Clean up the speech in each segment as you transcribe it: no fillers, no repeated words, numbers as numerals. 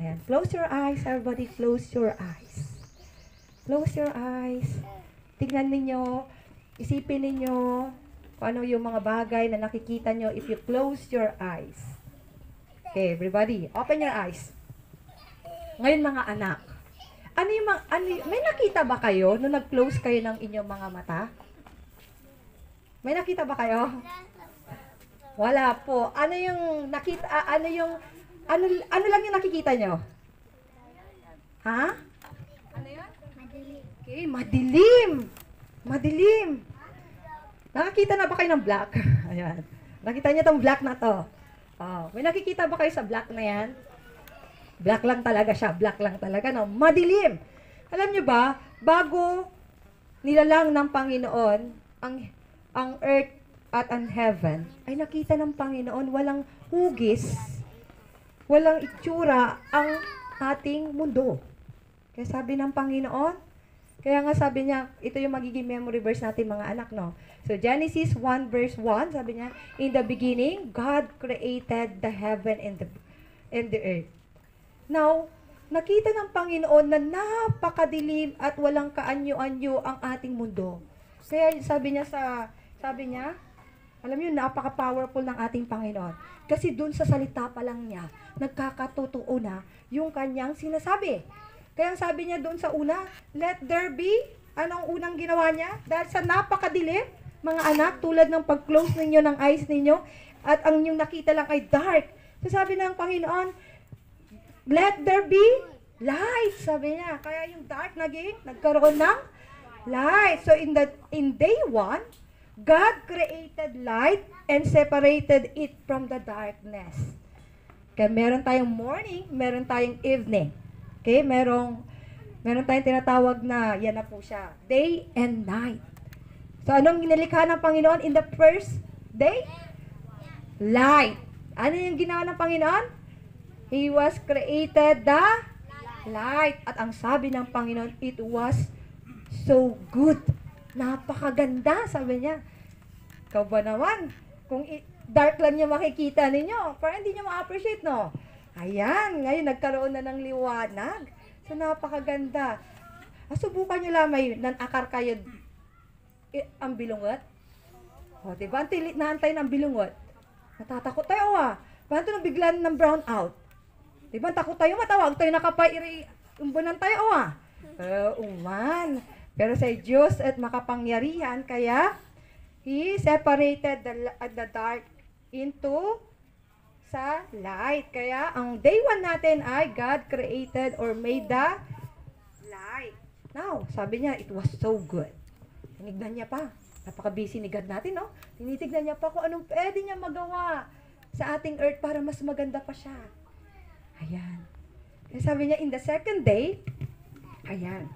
Ayan. Close your eyes, everybody. Close your eyes. Close your eyes. Tignan ninyo, isipin ninyo kung ano yung mga bagay na nakikita nyo if you close your eyes. Okay, everybody, open your eyes. Ngayon mga anak, may nakita ba kayo nung nag-close kayo ng inyong mga mata? May nakita ba kayo? Wala po. Ano yung nakita, ano lang yung nakikita nyo? Ha? Ano yun? Madali. Okay, madilim. Madilim. Nakakita na ba kayo ng black? Ayan. Nakita niyo tong black na to. Oh, may nakikita ba kayo sa black na yan? Black lang talaga siya. Black lang talaga, no? Madilim. Alam niyo ba, bago nilalang ng Panginoon ang earth at ang heaven, ay nakita ng Panginoon walang hugis, walang itsura ang ating mundo. Kaya sabi ng Panginoon, kaya nga sabi niya, ito yung magiging memory verse natin mga anak, no? So, Genesis 1 verse 1, sabi niya, in the beginning, God created the heaven and the earth. Now, nakita ng Panginoon na napakadilim at walang kaanyo-anyo ang ating mundo. Kaya sabi niya, alam niyo, napaka-powerful ng ating Panginoon. Kasi dun sa salita pa lang niya, nagkakatotoo na yung kanyang sinasabi. Kaya sabi niya doon sa una, let there be, anong unang ginawa niya? Dahil sa napakadilim, mga anak, tulad ng pag-close ninyo ng eyes ninyo, at ang inyong nakita lang ay dark. So sabi ng Panginoon, let there be light, sabi niya. Kaya yung dark nagkaroon ng light. So in day 1, God created light and separated it from the darkness. Kaya meron tayong morning, meron tayong evening. Okay, meron tayong tinatawag na, yan na po siya, day and night. So, anong ginalikha ng Panginoon in the first day? Light. Ano yung ginawa ng Panginoon? He was created the light. At ang sabi ng Panginoon, it was so good. Napakaganda, sabi niya. Ikaw ba naman? Kung dark lang niya makikita ninyo, parang hindi niyo ma-appreciate, no? Ayan, ngayon nagkaroon na ng liwanag. So, napakaganda. Subukan nyo lang, may nanakar kayo ang bilungot. O, diba? Naantay ng bilungot. Natatakot tayo, Paano ito biglan ng brown out? Diba? Takot tayo, matawag tayo nakapairi, umbunan tayo, Uman. Pero sa Diyos at makapangyarihan, kaya He separated the dark into sa light. Kaya, ang day 1 natin ay God created or made the light. Now, sabi niya, it was so good. Tinignan niya pa. Napaka-busy ni God natin, no? Tinitignan niya pa kung anong pwede niya magawa sa ating earth para mas maganda pa siya. Ayan. Kaya sabi niya, in the second day, ayan.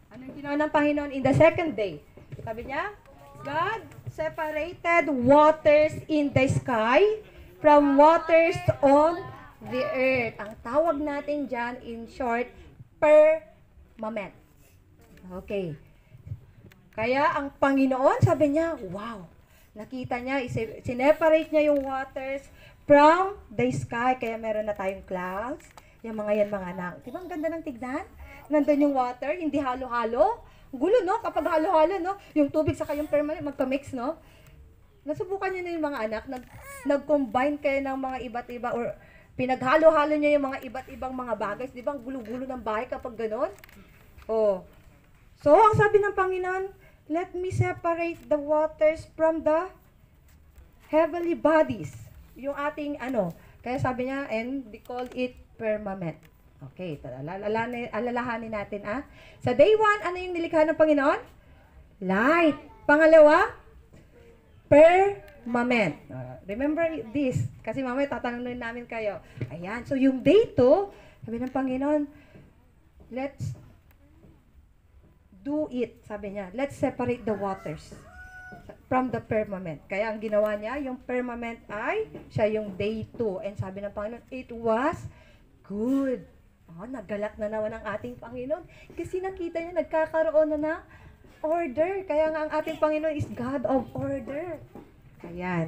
Anong ginawa ng Panginoon in the second day? Sabi niya, God separated waters in the sky from waters on the earth. Ang tawag natin dyan, in short, firmament. Okay. Kaya ang Panginoon, sabi niya, wow. Nakita niya, sineparate niya yung waters from the sky. Kaya meron na tayong clouds. Yung mga anak. Diba ang ganda ng tignan? Nandun yung water, hindi halo-halo. Gulo, no? Kapag halo-halo, no? Yung tubig sa kayong permanent, magka-mix, no? Nasubukan niyo na yung mga anak, nag-combine kayo ng mga iba't iba or pinaghalo-halo niyo yung mga iba't ibang mga bagay. Di ba ang gulo-gulo ng bahay kapag gano'n? Oh. So, ang sabi ng Panginoon, let me separate the waters from the heavenly bodies. Yung ating kaya sabi niya, and they call it firmament. Okay, alalahanin natin, Sa day 1, ano yung nilikha ng Panginoon? Light. Pangalawa, firmament. Remember this, kasi mamaya tatanungin namin kayo. Ayan, so yung day 2, sabi ng Panginoon, let's do it, sabi niya. Let's separate the waters from the firmament. Kaya ang ginawa niya, yung firmament ay siya yung day 2. And sabi ng Panginoon, it was good. Naggalak na naman ang ating Panginoon. Kasi nakita niya, nagkakaroon na ng order. Kaya nga ang ating Panginoon is God of order. Ayan.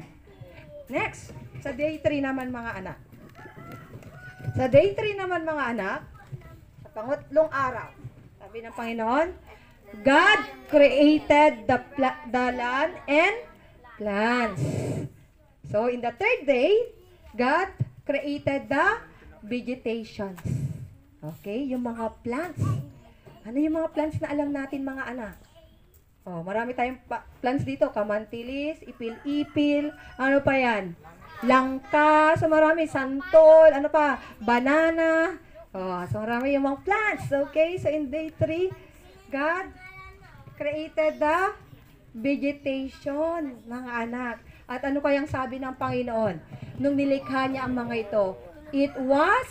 Next, sa day 3 naman mga anak. Sa day 3 naman mga anak, sa pangatlong araw, sabi ng Panginoon, God created the land and plants. So, in the third day, God created the vegetations. Okay? Yung mga plants. Ano yung mga plants na alam natin mga anak? Oh, marami tayong plants dito. Kamantilis, ipil-ipil, ano pa yan? Langka, so marami. Santol, ano pa? Banana. Oh, so marami yung mga plants. Okay? So, in day 3, God created the vegetation, mga anak. At ano kayang sabi ng Panginoon? Nung nilikha niya ang mga ito, it was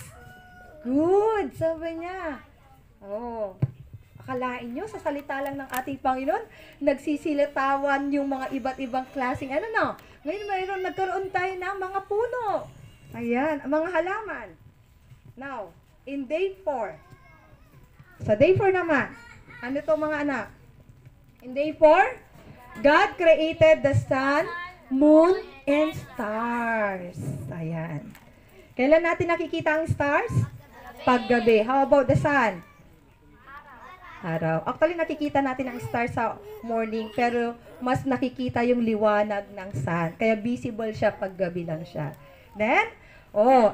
good, sabi niya. Oh, akalain nyo, sa salita lang ng ating Panginoon, nagsisilitawan yung mga iba't ibang klaseng, ano no? Ngayon nagkaroon tayo ng mga puno. Ayan, mga halaman. Now, in day 4, sa day 4 naman, ano to mga anak? In day 4, God created the sun, moon, and stars. Ayan. Kailan natin nakikita ang stars? Paggabi. How about the sun? Araw. Actually, nakikita natin ang stars sa morning, pero mas nakikita yung liwanag ng sun. Kaya visible siya paggabi lang siya. Then,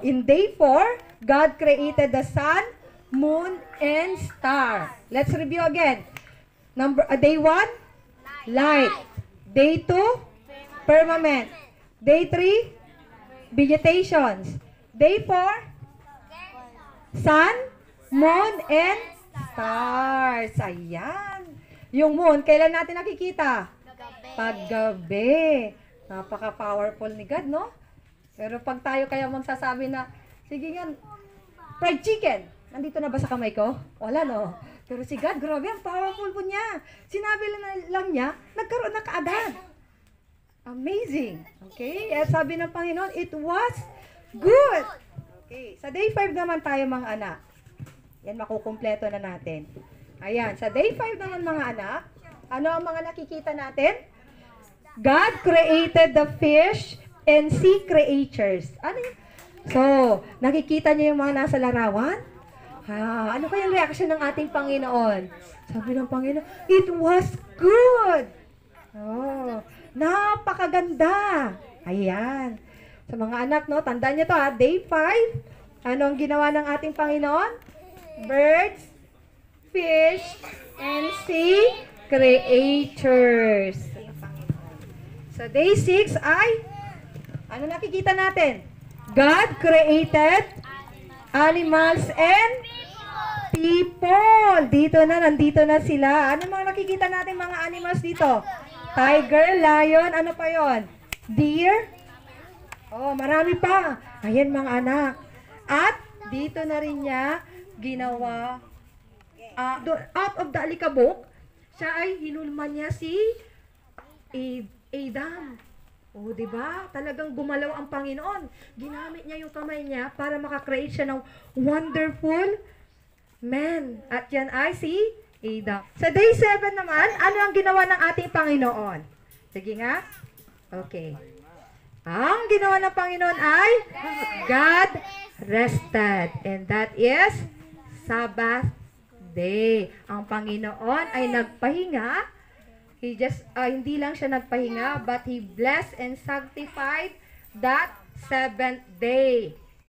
in day 4, God created the sun, moon, and star. Let's review again. Day 1, light. Day 2, firmament. Day 3, vegetations. Day 4, sun, moon, and stars. Ayan. Yung moon, kailan natin nakikita? Paggabi. Napaka-powerful ni God, no? Pero pag tayo kaya magsasabi na, sige yan, fried chicken. Nandito na ba sa kamay ko? Wala, no? Pero si God, grabe, ang powerful po niya. Sinabi lang niya, nagkaroon na kaagad. Amazing. Okay? At sabi ng Panginoon, it was good. Okay. Sa day 5 naman tayo mga anak. Yan, makukumpleto na natin. Ayan. Sa day 5 naman mga anak, ano ang mga nakikita natin? God created the fish and sea creatures. Ano yun? So, nakikita niyo yung mga nasa larawan? Ano kayang reaction ng ating Panginoon? Sabi ng Panginoon, it was good. Oh, napakaganda. Ayan. Sa mga anak, no, tandaan niyo to day 5. Ano ang ginawa ng ating Panginoon? Birds, fish, and sea creatures. Sa day 6 ay, ano nakikita natin? God created animals and people. Nandito na sila. Ano mga nakikita natin mga animals dito? Tiger, lion, ano pa yon? Deer? Oh, marami pa. Ayan mga anak. At dito na rin niya ginawa, out of the alikabok, siya ay hinulman niya si Adam. Oh, di ba? Talagang gumalaw ang Panginoon. Ginamit niya yung kamay niya para makakreate siya ng wonderful man. At yan ay si Adam. Sa day 7 naman, ano ang ginawa ng ating Panginoon? Sige nga. Okay. Ang ginawa ng Panginoon ay God rested. And that is Sabbath day. Ang Panginoon ay nagpahinga. Hindi lang siya nagpahinga, but He blessed and sanctified that 7th day.